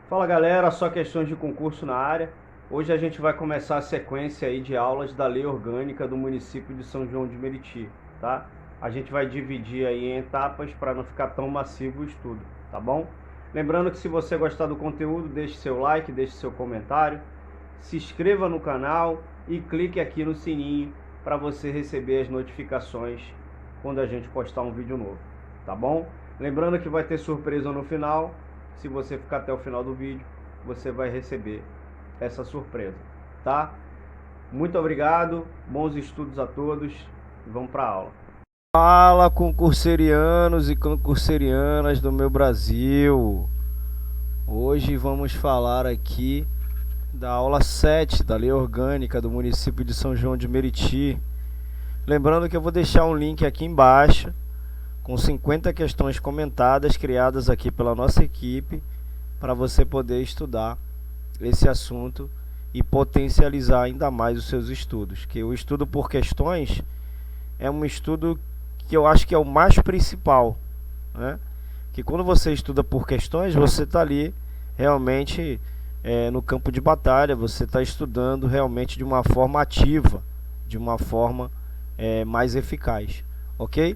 Fala galera, só questões de concurso na área. Hoje a gente vai começar a sequência aí de aulas da Lei Orgânica do município de São João de Meriti, tá? A gente vai dividir aí em etapas para não ficar tão massivo o estudo, tá bom? Lembrando que se você gostar do conteúdo, deixe seu like, deixe seu comentário, se inscreva no canal e clique aqui no sininho para você receber as notificações quando a gente postar um vídeo novo, tá bom? Lembrando que vai ter surpresa no final. Se você ficar até o final do vídeo, você vai receber essa surpresa, tá? Muito obrigado, bons estudos a todos e vamos para a aula. Fala, concurserianos e concurserianas do meu Brasil. Hoje vamos falar aqui da aula 7 da Lei Orgânica do município de São João de Meriti. Lembrando que eu vou deixar um link aqui embaixo com 50 questões comentadas, criadas aqui pela nossa equipe, para você poder estudar esse assunto e potencializar ainda mais os seus estudos. Que o estudo por questões é um estudo que eu acho que é o mais principal, né? Que quando você estuda por questões, você está ali realmente no campo de batalha, você está estudando realmente de uma forma ativa, de uma forma mais eficaz, ok?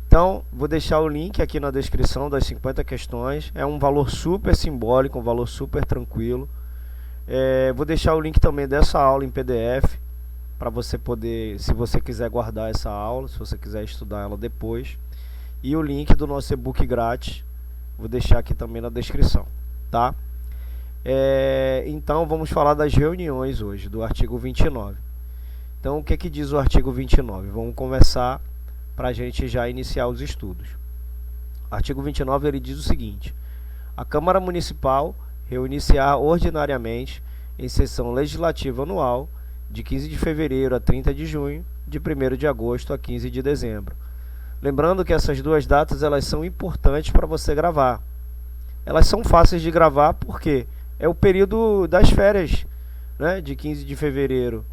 Então, vou deixar o link aqui na descrição das 50 questões. É um valor super simbólico, um valor super tranquilo. Vou deixar o link também dessa aula em PDF, para você poder, se você quiser guardar essa aula, se você quiser estudar ela depois. E o link do nosso e-book grátis, vou deixar aqui também na descrição, tá? Então, vamos falar das reuniões hoje, do artigo 29. Então, o que que diz o artigo 29? Vamos começar para a gente já iniciar os estudos. O artigo 29 ele diz o seguinte: a Câmara Municipal reunir-se-á ordinariamente em sessão legislativa anual de 15 de fevereiro a 30 de junho, de 1º de agosto a 15 de dezembro. Lembrando que essas duas datas elas são importantes para você gravar. Elas são fáceis de gravar porque é o período das férias, né? De 15 de fevereiro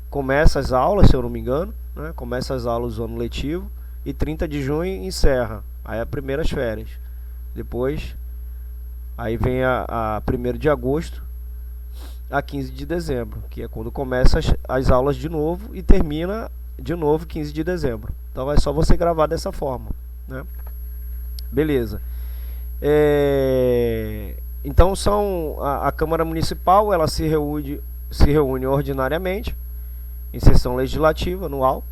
começa as aulas, se eu não me engano, né? Começa as aulas do ano letivo e 30 de junho encerra. Aí as primeiras férias. Depois, aí vem a 1º de agosto a 15 de dezembro, que é quando começa as aulas de novo e termina de novo 15 de dezembro. Então é só você gravar dessa forma, né? Beleza. Então a Câmara Municipal ela se reúne ordinariamente em sessão legislativa anual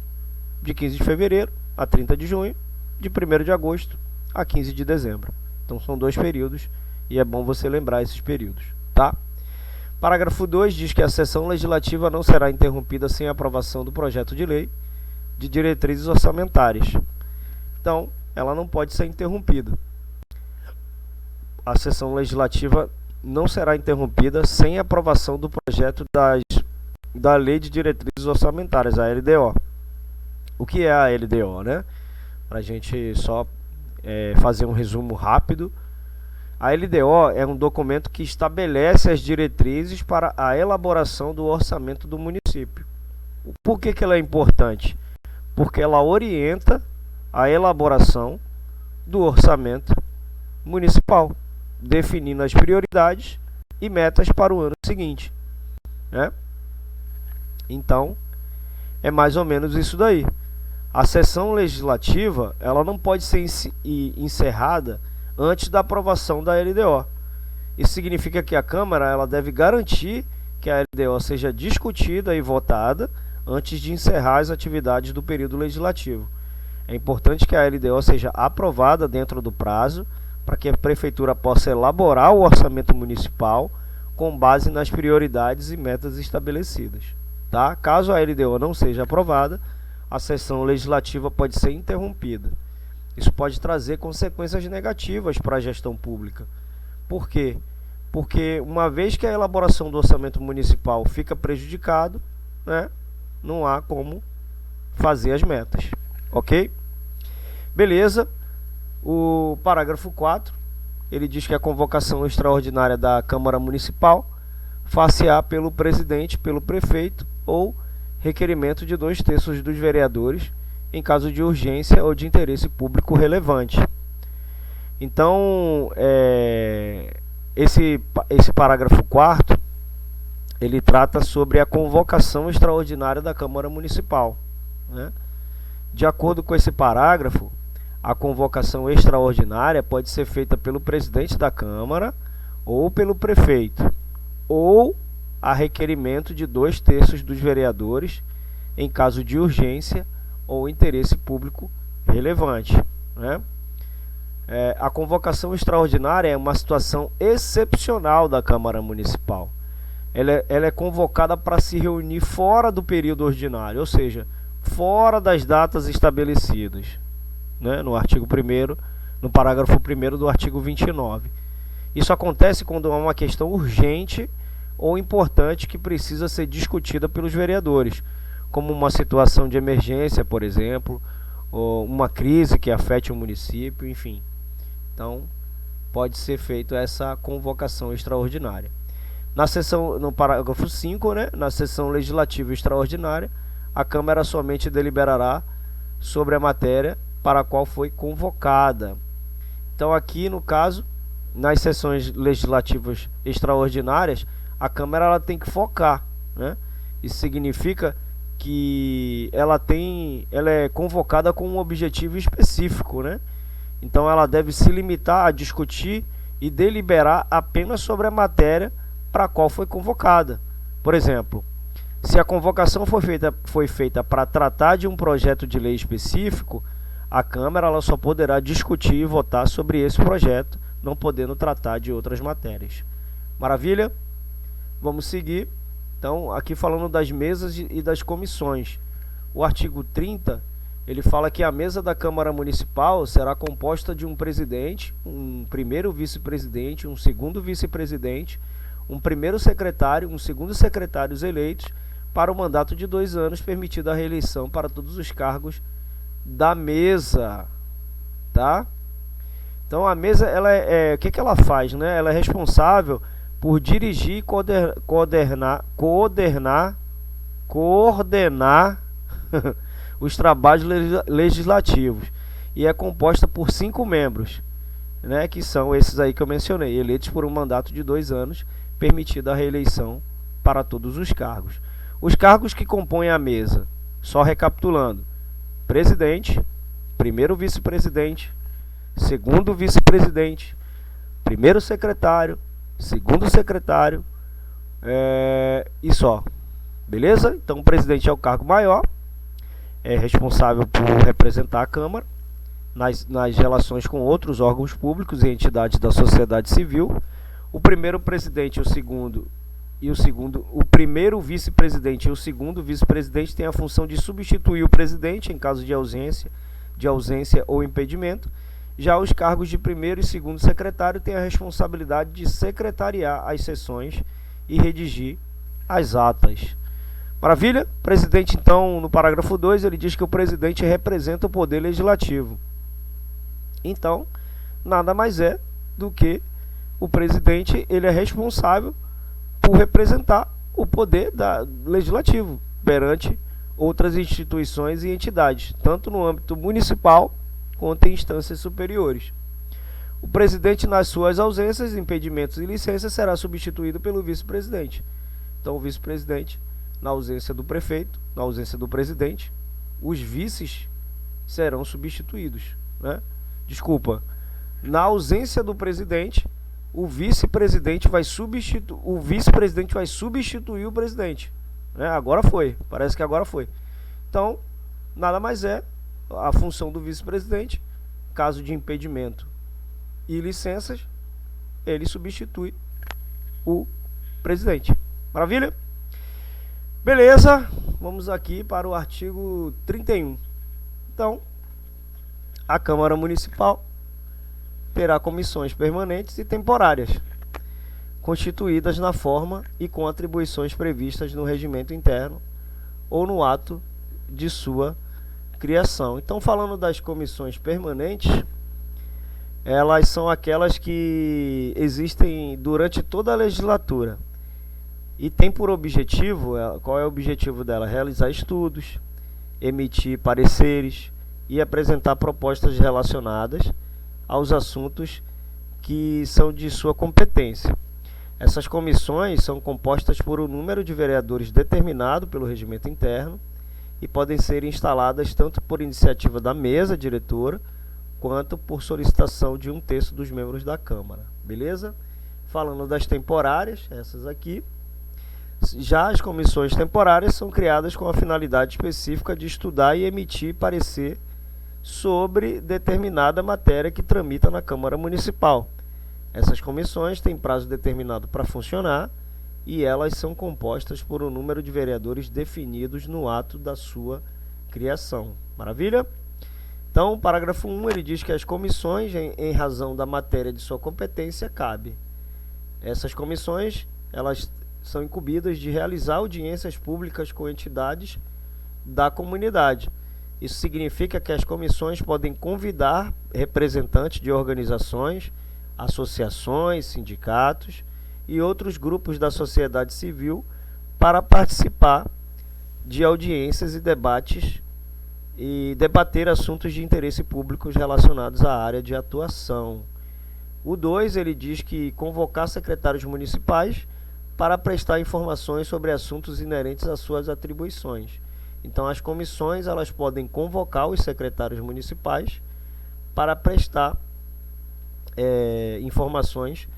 de 15 de fevereiro a 30 de junho, de 1º de agosto a 15 de dezembro. Então são dois períodos e é bom você lembrar esses períodos, tá? Parágrafo 2 diz que a sessão legislativa não será interrompida sem a aprovação do projeto de lei de diretrizes orçamentárias. Então, ela não pode ser interrompida. A sessão legislativa não será interrompida sem a aprovação do projeto da Lei de Diretrizes Orçamentárias, a LDO. O que é a LDO, né? Para a gente só fazer um resumo rápido. A LDO é um documento que estabelece as diretrizes para a elaboração do orçamento do município. Por que ela é importante? Porque ela orienta a elaboração do orçamento municipal, definindo as prioridades e metas para o ano seguinte, né? Então, é mais ou menos isso daí. A sessão legislativa ela não pode ser encerrada antes da aprovação da LDO. Isso significa que a Câmara ela deve garantir que a LDO seja discutida e votada antes de encerrar as atividades do período legislativo. É importante que a LDO seja aprovada dentro do prazo para que a Prefeitura possa elaborar o orçamento municipal com base nas prioridades e metas estabelecidas, tá? Caso a LDO não seja aprovada, a sessão legislativa pode ser interrompida. Isso pode trazer consequências negativas para a gestão pública. Por quê? Porque uma vez que a elaboração do orçamento municipal fica prejudicado, né, não há como fazer as metas, ok? Beleza. O parágrafo 4, ele diz que a convocação extraordinária da Câmara Municipal far-se-á pelo presidente, pelo prefeito ou requerimento de 2/3 dos vereadores, em caso de urgência ou de interesse público relevante. Então, esse parágrafo 4º, ele trata sobre a convocação extraordinária da Câmara Municipal, né? De acordo com esse parágrafo, a convocação extraordinária pode ser feita pelo presidente da Câmara ou pelo prefeito, ou a requerimento de 2/3 dos vereadores em caso de urgência ou interesse público relevante, né? A convocação extraordinária é uma situação excepcional da Câmara Municipal. Ela é convocada para se reunir fora do período ordinário, ou seja, fora das datas estabelecidas, né, no artigo 1º, no parágrafo 1º do artigo 29. Isso acontece quando há uma questão urgente ou importante que precisa ser discutida pelos vereadores, como uma situação de emergência, por exemplo, ou uma crise que afete o município, enfim. Então, pode ser feita essa convocação extraordinária. No parágrafo 5, né, na sessão legislativa extraordinária, a Câmara somente deliberará sobre a matéria para a qual foi convocada. Então, aqui, no caso, nas sessões legislativas extraordinárias, a Câmara ela tem que focar, né? Isso significa que ela é convocada com um objetivo específico, né? Então, ela deve se limitar a discutir e deliberar apenas sobre a matéria para a qual foi convocada. Por exemplo, se a convocação foi feita para tratar de um projeto de lei específico, a Câmara ela só poderá discutir e votar sobre esse projeto, não podendo tratar de outras matérias. Maravilha? Vamos seguir. Então, aqui falando das mesas e das comissões. O artigo 30, ele fala que a mesa da Câmara Municipal será composta de um presidente, um primeiro vice-presidente, um segundo vice-presidente, um primeiro secretário, um segundo secretários eleitos para o mandato de 2 anos, permitida a reeleição para todos os cargos da mesa, tá? Então a mesa, o que ela faz, né? Ela é responsável por dirigir e coordenar os trabalhos legislativos e é composta por 5 membros, né? Que são esses aí que eu mencionei, eleitos por um mandato de 2 anos, permitida a reeleição para todos os cargos. Os cargos que compõem a mesa, só recapitulando: presidente, primeiro vice-presidente, segundo vice-presidente, primeiro secretário, segundo secretário, e só. Beleza? Então o presidente é o cargo maior, é responsável por representar a Câmara nas relações com outros órgãos públicos e entidades da sociedade civil. O primeiro presidente, o primeiro vice-presidente e o segundo vice-presidente têm a função de substituir o presidente em caso de ausência ou impedimento. Já os cargos de primeiro e segundo secretário têm a responsabilidade de secretariar as sessões e redigir as atas. Maravilha? Presidente, então, no parágrafo 2, ele diz que o presidente representa o poder legislativo. Então, nada mais é do que o presidente, ele é responsável por representar o poder legislativo perante outras instituições e entidades, tanto no âmbito municipal quanto em instâncias superiores. O presidente, nas suas ausências, impedimentos e licenças, será substituído pelo vice-presidente. Então, o vice-presidente, na ausência do prefeito, na ausência do presidente, os vices serão substituídos, né? Desculpa, na ausência do presidente, o vice-presidente vai substituir o presidente, né? Agora foi, parece que agora foi. Então, nada mais é a função do vice-presidente, caso de impedimento e licenças, ele substitui o presidente. Maravilha? Beleza, vamos aqui para o artigo 31. Então, a Câmara Municipal terá comissões permanentes e temporárias, constituídas na forma e com atribuições previstas no regimento interno ou no ato de sua criação. Então, falando das comissões permanentes, elas são aquelas que existem durante toda a legislatura e tem por objetivo, qual é o objetivo dela? Realizar estudos, emitir pareceres e apresentar propostas relacionadas aos assuntos que são de sua competência. Essas comissões são compostas por um número de vereadores determinado pelo regimento interno e podem ser instaladas tanto por iniciativa da mesa diretora quanto por solicitação de 1/3 dos membros da Câmara. Beleza? Falando das temporárias, essas aqui. Já as comissões temporárias são criadas com a finalidade específica de estudar e emitir parecer sobre determinada matéria que tramita na Câmara Municipal. Essas comissões têm prazo determinado para funcionar e elas são compostas por um número de vereadores definidos no ato da sua criação. Maravilha? Então, o parágrafo 1, ele diz que as comissões, em razão da matéria de sua competência, cabe. Essas comissões, elas são incumbidas de realizar audiências públicas com entidades da comunidade. Isso significa que as comissões podem convidar representantes de organizações, associações, sindicatos e outros grupos da sociedade civil para participar de audiências e debates e debater assuntos de interesse público relacionados à área de atuação. O 2, ele diz que convocar secretários municipais para prestar informações sobre assuntos inerentes às suas atribuições. Então, as comissões, elas podem convocar os secretários municipais para prestar informações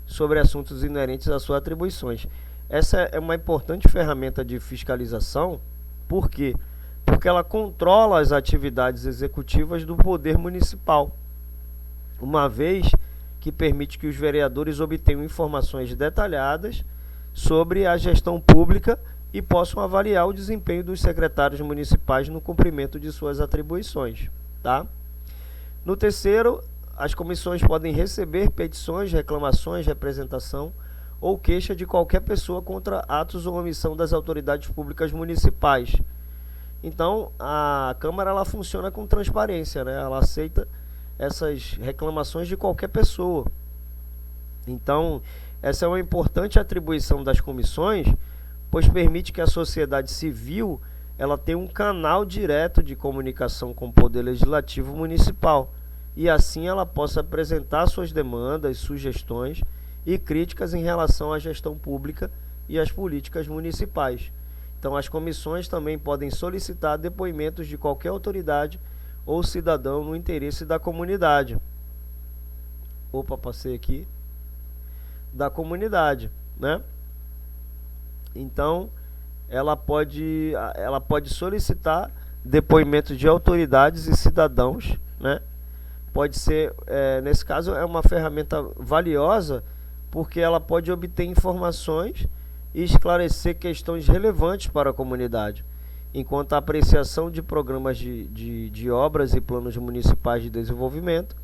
sobre assuntos inerentes às suas atribuições. Essa é uma importante ferramenta de fiscalização. Por quê? Porque ela controla as atividades executivas do poder municipal, uma vez que permite que os vereadores obtenham informações detalhadas sobre a gestão pública e possam avaliar o desempenho dos secretários municipais no cumprimento de suas atribuições. Tá? No terceiro, as comissões podem receber petições, reclamações, representação ou queixa de qualquer pessoa contra atos ou omissão das autoridades públicas municipais. Então, a Câmara, ela funciona com transparência, né? Ela aceita essas reclamações de qualquer pessoa. Então, essa é uma importante atribuição das comissões, pois permite que a sociedade civil ela tenha um canal direto de comunicação com o Poder Legislativo Municipal e assim ela possa apresentar suas demandas, sugestões e críticas em relação à gestão pública e às políticas municipais. Então, as comissões também podem solicitar depoimentos de qualquer autoridade ou cidadão no interesse da comunidade. Opa, passei aqui. Da comunidade, né? Então, ela pode solicitar depoimentos de autoridades e cidadãos, né? Pode ser, nesse caso, é uma ferramenta valiosa, porque ela pode obter informações e esclarecer questões relevantes para a comunidade, enquanto a apreciação de programas de obras e planos municipais de desenvolvimento,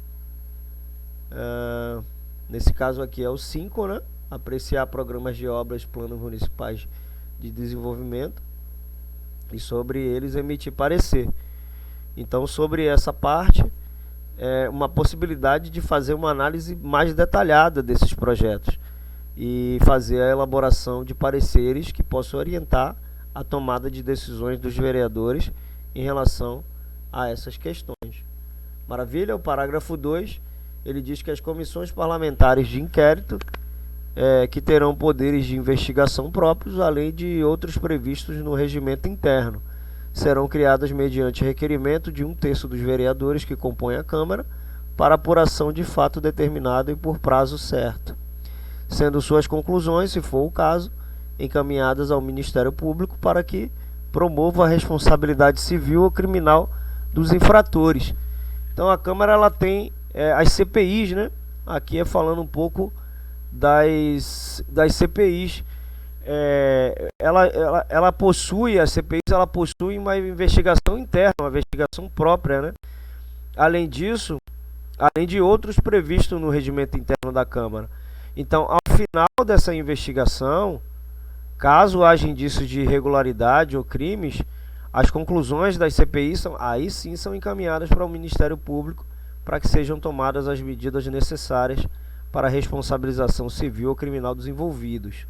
nesse caso aqui é o 5, né? Apreciar programas de obras, planos municipais de desenvolvimento e sobre eles emitir parecer. Então, sobre essa parte, é uma possibilidade de fazer uma análise mais detalhada desses projetos e fazer a elaboração de pareceres que possam orientar a tomada de decisões dos vereadores em relação a essas questões. Maravilha? O parágrafo 2, ele diz que as comissões parlamentares de inquérito, que terão poderes de investigação próprios, além de outros previstos no regimento interno, serão criadas mediante requerimento de 1/3 dos vereadores que compõem a Câmara para apuração de fato determinado e por prazo certo, sendo suas conclusões, se for o caso, encaminhadas ao Ministério Público para que promova a responsabilidade civil ou criminal dos infratores. Então, a Câmara, ela tem as CPIs, né? Aqui é falando um pouco das CPIs. Ela possui, as CPIs, ela possui uma investigação interna, uma investigação própria, né? Além disso, além de outros previstos no regimento interno da Câmara. Então, ao final dessa investigação, caso haja indícios de irregularidade ou crimes, as conclusões das CPIs aí sim são encaminhadas para o Ministério Público para que sejam tomadas as medidas necessárias para a responsabilização civil ou criminal dos envolvidos.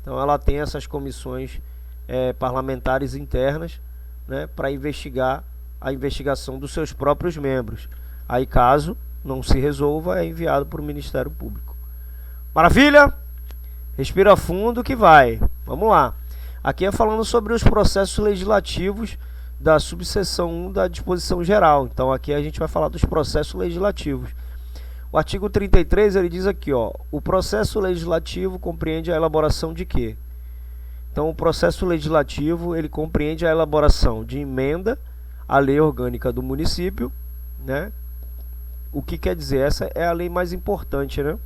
Então, ela tem essas comissões parlamentares internas, né, para investigar a investigação dos seus próprios membros. Aí, caso não se resolva, é enviado para o Ministério Público. Maravilha? Respira fundo que vai. Vamos lá. Aqui é falando sobre os processos legislativos da subseção 1 da disposição geral. Então aqui a gente vai falar dos processos legislativos. O artigo 33, ele diz aqui, ó, o processo legislativo compreende a elaboração de quê? Então o processo legislativo, ele compreende a elaboração de emenda à lei orgânica do município, né? O que quer dizer? Essa é a lei mais importante, né?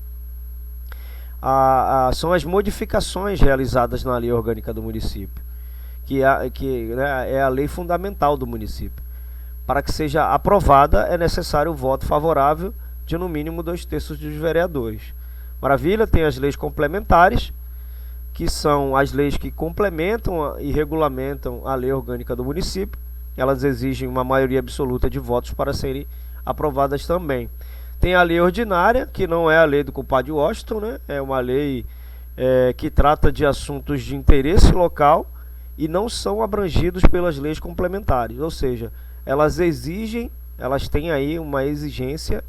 São as modificações realizadas na lei orgânica do município, né, é a lei fundamental do município. Para que seja aprovada, é necessário o voto favorável de no mínimo 2/3 dos vereadores. Maravilha? Tem as leis complementares, que são as leis que complementam e regulamentam a lei orgânica do município. Elas exigem uma maioria absoluta de votos para serem aprovadas também. Tem a lei ordinária, que não é a lei do compadre Washington, né? É uma lei que trata de assuntos de interesse local e não são abrangidos pelas leis complementares. Ou seja, elas têm aí uma exigência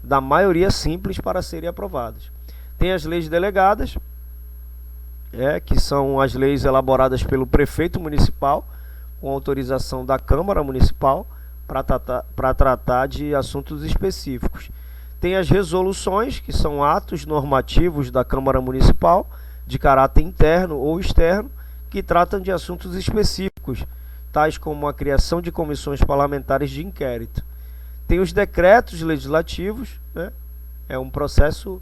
da maioria simples para serem aprovadas. Tem as leis delegadas, que são as leis elaboradas pelo prefeito municipal, com autorização da Câmara Municipal, para tratar de assuntos específicos. Tem as resoluções, que são atos normativos da Câmara Municipal, de caráter interno ou externo, que tratam de assuntos específicos, tais como a criação de comissões parlamentares de inquérito. Tem os decretos legislativos, né? É um processo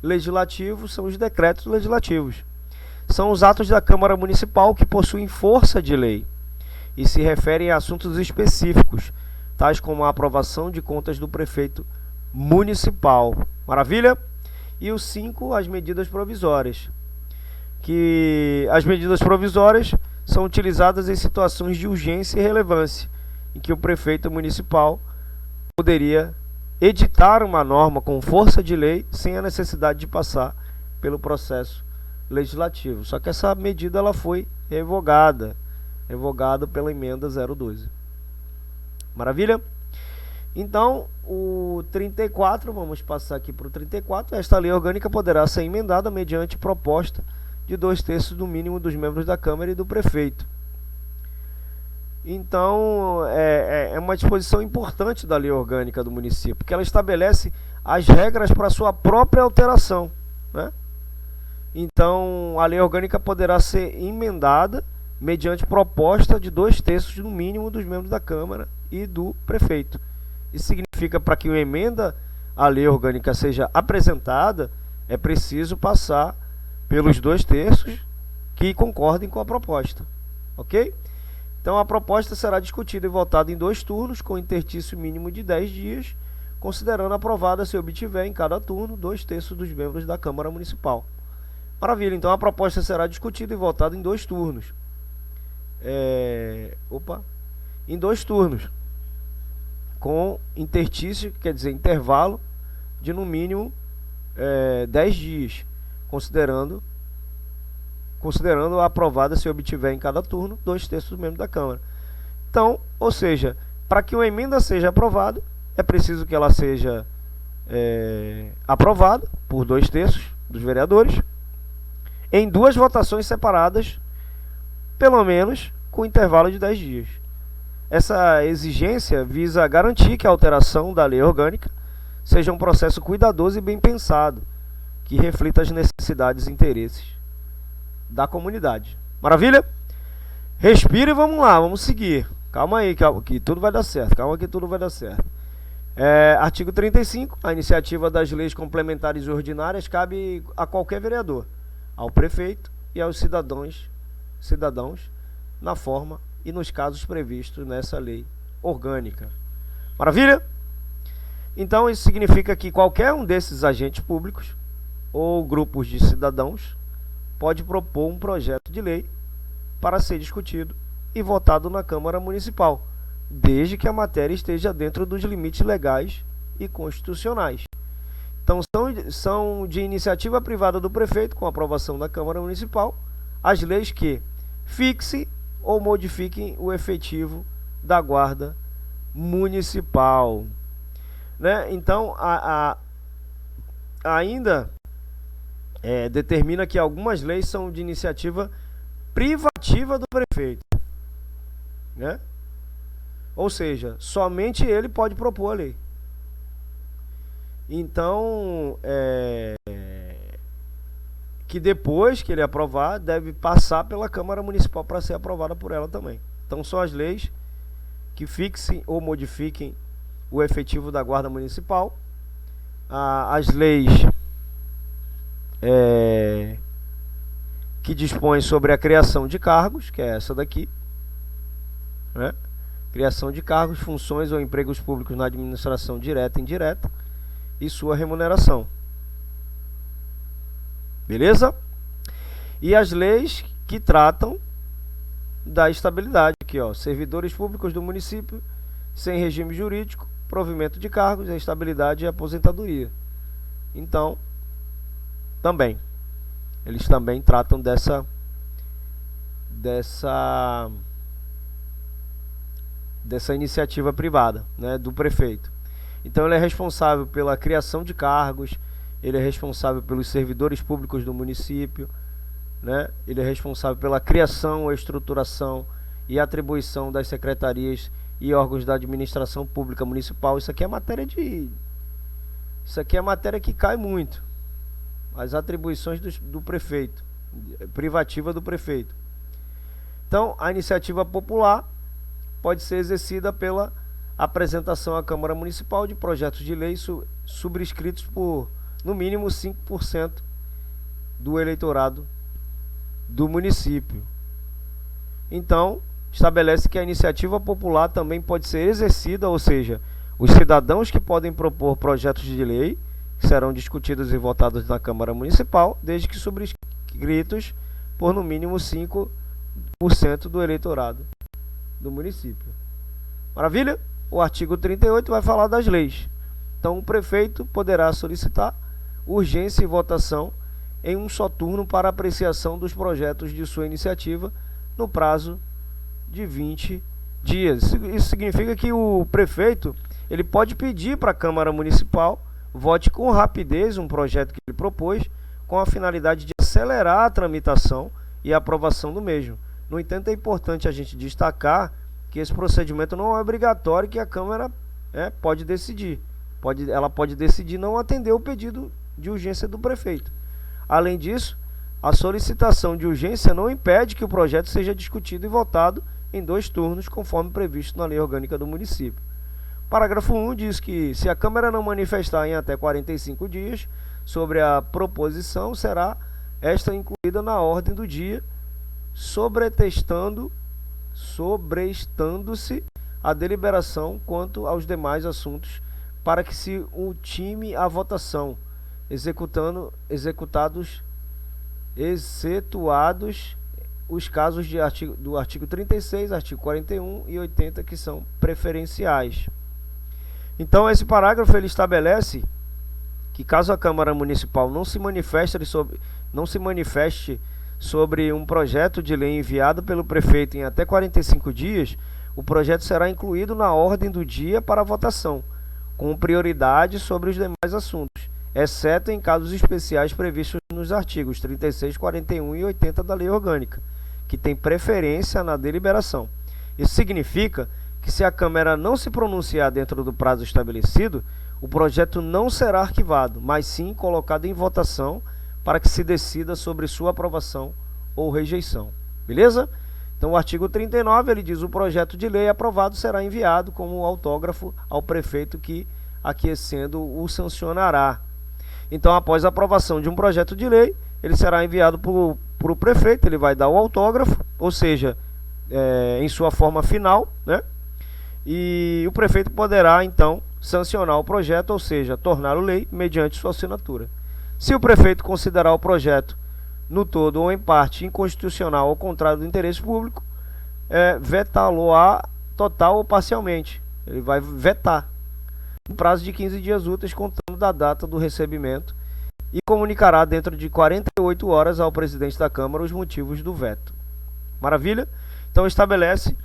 legislativo, são os decretos legislativos. São os atos da Câmara Municipal que possuem força de lei e se referem a assuntos específicos, tais como a aprovação de contas do prefeito municipal. Maravilha? E o 5, as medidas provisórias. Que as medidas provisórias são utilizadas em situações de urgência e relevância, em que o prefeito municipal poderia editar uma norma com força de lei sem a necessidade de passar pelo processo legislativo. Só que essa medida ela foi revogada pela emenda 012. Maravilha? Então, o 34, vamos passar aqui para o 34. Esta lei orgânica poderá ser emendada mediante proposta de 2/3 do mínimo dos membros da Câmara e do prefeito. Então, é uma disposição importante da lei orgânica do município, porque ela estabelece as regras para sua própria alteração, né? Então, a lei orgânica poderá ser emendada mediante proposta de 2/3 no mínimo dos membros da Câmara e do prefeito. Isso significa, para que uma emenda à lei orgânica seja apresentada, é preciso passar pelos 2/3 que concordem com a proposta. Ok? Então, a proposta será discutida e votada em 2 turnos, com interstício mínimo de 10 dias, considerando aprovada se obtiver em cada turno 2/3 dos membros da Câmara Municipal. Maravilha, então a proposta será discutida e votada em 2 turnos. Em 2 turnos, com interstício, quer dizer, intervalo de no mínimo 10 dias, considerando aprovada se obtiver em cada turno 2/3 dos membros da Câmara. Então, ou seja, para que uma emenda seja aprovada, é preciso que ela seja aprovada por 2/3 dos vereadores, em 2 votações separadas, pelo menos com intervalo de 10 dias. Essa exigência visa garantir que a alteração da lei orgânica seja um processo cuidadoso e bem pensado, que reflita as necessidades e interesses da comunidade. Maravilha? Respira e vamos lá, vamos seguir. Calma aí, que tudo vai dar certo. Calma que tudo vai dar certo. Artigo 35. A iniciativa das leis complementares e ordinárias cabe a qualquer vereador, ao prefeito e aos cidadãos na forma e nos casos previstos nessa lei orgânica. Maravilha? Então isso significa que qualquer um desses agentes públicos ou grupos de cidadãos pode propor um projeto de lei para ser discutido e votado na Câmara Municipal, desde que a matéria esteja dentro dos limites legais e constitucionais. Então são de iniciativa privada do prefeito, com aprovação da Câmara Municipal, as leis que fixem ou modifiquem o efetivo da Guarda Municipal. né? Então, ainda determina que algumas leis são de iniciativa privativa do prefeito, né? Ou seja, somente ele pode propor a lei. Então, que depois que ele aprovar, deve passar pela Câmara Municipal para ser aprovada por ela também. Então, são as leis que fixem ou modifiquem o efetivo da Guarda Municipal, as leis que dispõem sobre a criação de cargos, que é essa daqui, né? Criação de cargos, funções ou empregos públicos na administração direta e indireta e sua remuneração. Beleza? E as leis que tratam da estabilidade, aqui ó, servidores públicos do município sem regime jurídico, provimento de cargos, a estabilidade e a aposentadoria. Então, também, eles também tratam dessa iniciativa privada, né, do prefeito. Então ele é responsável pela criação de cargos, ele é responsável pelos servidores públicos do município, né? Ele é responsável pela criação, estruturação e atribuição das secretarias e órgãos da administração pública municipal. Isso aqui é matéria que cai muito. As atribuições do prefeito, privativa do prefeito. Então, a iniciativa popular pode ser exercida pela apresentação à Câmara Municipal de projetos de lei subscritos por, no mínimo, 5% do eleitorado do município. Então, estabelece que a iniciativa popular também pode ser exercida, ou seja, os cidadãos que podem propor projetos de lei que serão discutidos e votados na Câmara Municipal, desde que subscritos por no mínimo 5% do eleitorado do município. Maravilha? O artigo 38 vai falar das leis. Então, o prefeito poderá solicitar urgência e votação em um só turno para apreciação dos projetos de sua iniciativa no prazo de 20 dias. Isso significa que o prefeito ele pode pedir para a Câmara Municipal vote com rapidez um projeto que ele propôs, com a finalidade de acelerar a tramitação e a aprovação do mesmo. No entanto, é importante a gente destacar que esse procedimento não é obrigatório, que a Câmara pode decidir. Ela pode decidir não atender o pedido de urgência do prefeito. Além disso, a solicitação de urgência não impede que o projeto seja discutido e votado em 2 turnos, conforme previsto na Lei Orgânica do município. Parágrafo 1 diz que, se a Câmara não manifestar em até 45 dias sobre a proposição, será esta incluída na ordem do dia, sobrestando-se a deliberação quanto aos demais assuntos, para que se ultime a votação, excetuados os casos do artigo 36, artigo 41 e 80, que são preferenciais. Então, esse parágrafo ele estabelece que, caso a Câmara Municipal não se manifeste sobre um projeto de lei enviado pelo prefeito em até 45 dias, o projeto será incluído na ordem do dia para votação, com prioridade sobre os demais assuntos, exceto em casos especiais previstos nos artigos 36, 41 e 80 da Lei Orgânica, que tem preferência na deliberação. Isso significa que, se a Câmara não se pronunciar dentro do prazo estabelecido, o projeto não será arquivado, mas sim colocado em votação para que se decida sobre sua aprovação ou rejeição. Beleza? Então, o artigo 39, ele diz: o projeto de lei aprovado será enviado como autógrafo ao prefeito, que, aquiescendo, o sancionará. Então, após a aprovação de um projeto de lei, ele será enviado para o prefeito, ele vai dar o autógrafo, ou seja, em sua forma final, né? E o prefeito poderá, então, sancionar o projeto, ou seja, torná-lo lei, mediante sua assinatura. Se o prefeito considerar o projeto no todo ou em parte inconstitucional ou contrário do interesse público, vetá-lo-á total ou parcialmente. Ele vai vetar no prazo de 15 dias úteis, contando da data do recebimento, e comunicará dentro de 48 horas ao presidente da Câmara os motivos do veto. Maravilha? Então, estabelece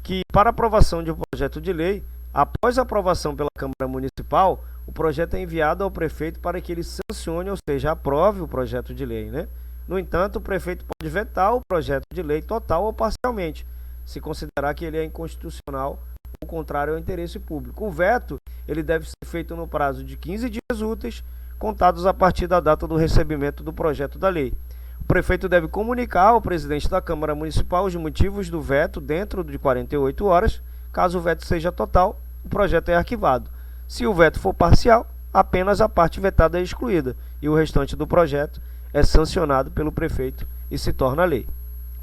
que, para aprovação de um projeto de lei, Após a aprovação pela Câmara Municipal, o projeto é enviado ao prefeito para que ele sancione, ou seja, aprove o projeto de lei, né? No entanto, o prefeito pode vetar o projeto de lei total ou parcialmente, se considerar que ele é inconstitucional ou contrário ao interesse público. O veto, ele deve ser feito no prazo de 15 dias úteis, contados a partir da data do recebimento do projeto da lei. O prefeito deve comunicar ao presidente da Câmara Municipal os motivos do veto dentro de 48 horas. Caso o veto seja total, o projeto é arquivado. Se o veto for parcial, apenas a parte vetada é excluída e o restante do projeto é sancionado pelo prefeito e se torna lei.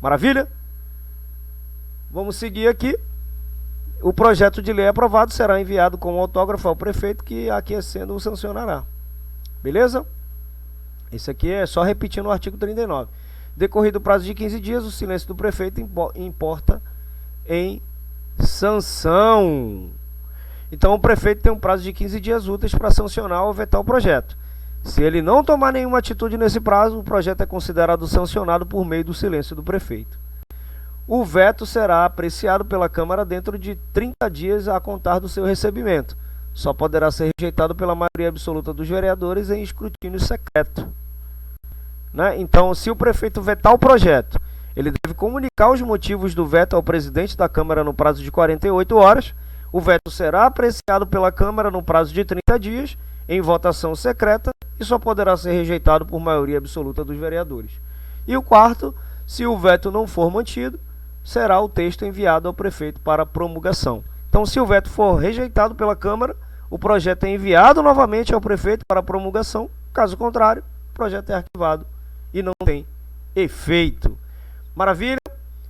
Maravilha? Vamos seguir aqui. O projeto de lei aprovado será enviado com autógrafo ao prefeito, que aquecendo o sancionará. Beleza? Esse aqui é só repetindo o artigo 39. Decorrido o prazo de 15 dias, o silêncio do prefeito importa em sanção. Então o prefeito tem um prazo de 15 dias úteis para sancionar ou vetar o projeto. Se ele não tomar nenhuma atitude nesse prazo, o projeto é considerado sancionado por meio do silêncio do prefeito. O veto será apreciado pela Câmara dentro de 30 dias a contar do seu recebimento. Só poderá ser rejeitado pela maioria absoluta dos vereadores em escrutínio secreto. Né? Então, se o prefeito vetar o projeto, ele deve comunicar os motivos do veto ao presidente da Câmara no prazo de 48 horas. O veto será apreciado pela Câmara no prazo de 30 dias, em votação secreta, e só poderá ser rejeitado por maioria absoluta dos vereadores. E o quarto, se o veto não for mantido, será o texto enviado ao prefeito para promulgação. Então, se o veto for rejeitado pela Câmara, o projeto é enviado novamente ao prefeito para promulgação. Caso contrário, o projeto é arquivado e não tem efeito. Maravilha?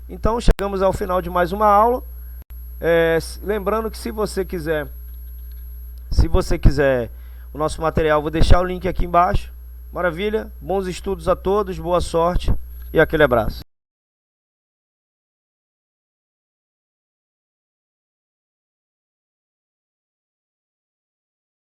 Então, chegamos ao final de mais uma aula. Lembrando que se você quiser o nosso material, vou deixar o link aqui embaixo. Maravilha? Bons estudos a todos, boa sorte e aquele abraço.